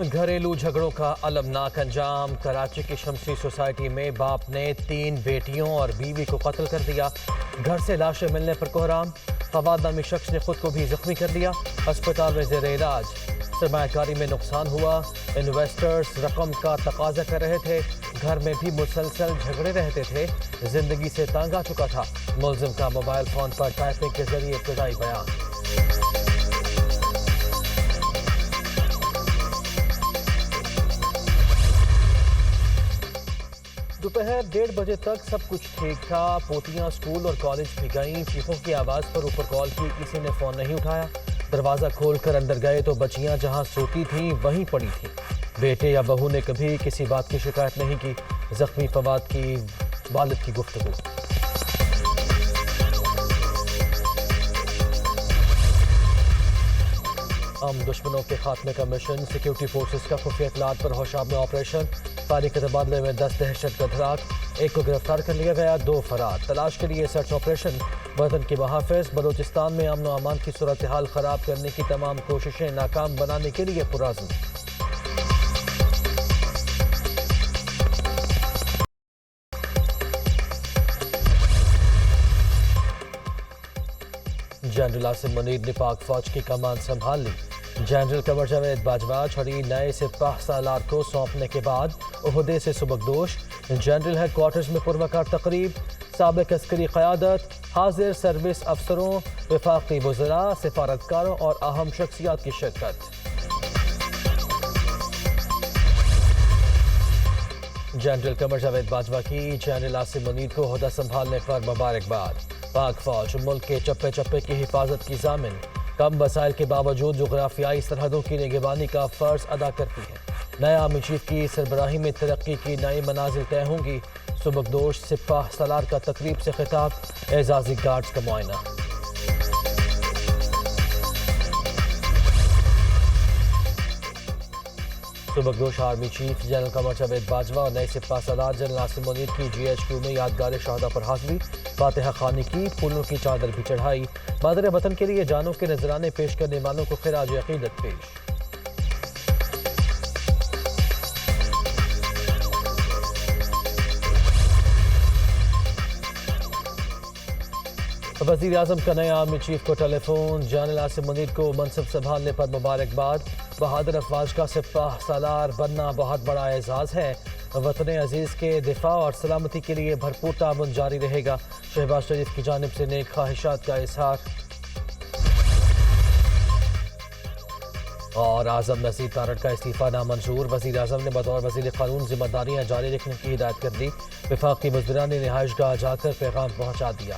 گھریلو جھگڑوں کا المناک انجام۔ کراچی کی شمسی سوسائٹی میں باپ نے 3 بیٹیوں اور بیوی کو قتل کر دیا۔ گھر سے لاشیں ملنے پر کوہرام۔ فواد نامی شخص نے خود کو بھی زخمی کر لیا۔ ہسپتال میں زیر علاج۔ سرمایہ کاری میں نقصان ہوا۔ انویسٹرز رقم کا تقاضا کر رہے تھے۔ گھر میں بھی مسلسل جھگڑے رہتے تھے۔ زندگی سے تنگ آ چکا تھا۔ ملزم کا موبائل فون پر ٹائپنگ کے ذریعے ابتدائی بیان۔ دوپہر 1:30 بجے تک سب کچھ ٹھیک تھا۔ پوتیاں اسکول اور کالج بھی گئیں۔ چیخوں کی آواز پر اوپر کال کی، کسی نے فون نہیں اٹھایا۔ دروازہ کھول کر اندر گئے تو بچیاں جہاں سوتی تھیں وہیں پڑی تھیں۔ بیٹے یا بہو نے کبھی کسی بات کی شکایت نہیں کی۔ زخمی فواد کی والد کی گفتگو۔ ہم دشمنوں کے خاتمے کا مشن۔ سیکیورٹی فورسز کا خفیہ اطلاعات پر ہوشاب میں آپریشن۔ فائرنگ کے تبادلے میں 10 دہشت گرد ہلاک۔ 1 کو گرفتار کر لیا گیا، 2 فرار۔ تلاش کے لیے سرچ آپریشن۔ وطن کے محافظ۔ بلوچستان میں امن و امان کی صورتحال خراب کرنے کی تمام کوششیں ناکام بنانے کے لیے پرعزم۔ جنرل عاصم منیر نے پاک فوج کی کمان سنبھال لی۔ جنرل قمر جاوید باجوہ چھڑی نئے سپاہ سالار کو سونپنے کے بعد عہدے سے سبکدوش۔ جنرل ہیڈ کوارٹرز میں پروقار تقریب۔ سابق عسکری قیادت، حاضر سروس افسروں، وفاقی وزراء، سفارتکاروں اور اہم شخصیات کی شرکت۔ جنرل قمر جاوید باجوہ کی جنرل عاصم منیر کو عہدہ سنبھالنے پر مبارکباد۔ پاک فوج ملک کے چپے چپے کی حفاظت کی ضامن۔ کم وسائل کے باوجود جغرافیائی سرحدوں کی نگہبانی کا فرض ادا کرتی ہے۔ نئے آرمی چیف کی سربراہی میں ترقی کی نئی منازل طے ہوں گی۔ سبکدوش سپاہ سالار کا تقریب سے خطاب۔ اعزازی گارڈز کا معائنہ۔ سبکدوش army chief general Qamar Javed Bajwa اور نئے سپاہ سالار جنرل عاصم منیر کی GHQ میں یادگار شہداء پر حاضری۔ فاتحہ خوانی کی، پھولوں کی چادر بھی چڑھائی۔ مادر وطن کے لیے جانوں کے نذرانے پیش کرنے والوں کو خراج عقیدت پیش۔ وزیر اعظم کا نئے آرمی چیف کو ٹیلی فون۔ جنرل عاصم منیر کو منصب سنبھالنے پر مبارکباد۔ بہادر افواج کا سپاہ سالار بننا بہت بڑا اعزاز ہے۔ وطن عزیز کے دفاع اور سلامتی کے لیے بھرپور تعاون جاری رہے گا۔ شہباز شریف کی جانب سے نیک خواہشات کا اظہار۔ اور اعظم نصیر تارڑ کا استعفیٰ نامنظور۔ وزیر اعظم نے بطور وزیر قانون ذمہ داریاں جاری رکھنے کی ہدایت کر دی۔ وفاقی وزراء نے رہائش گاہ جا کر پیغام پہنچا دیا۔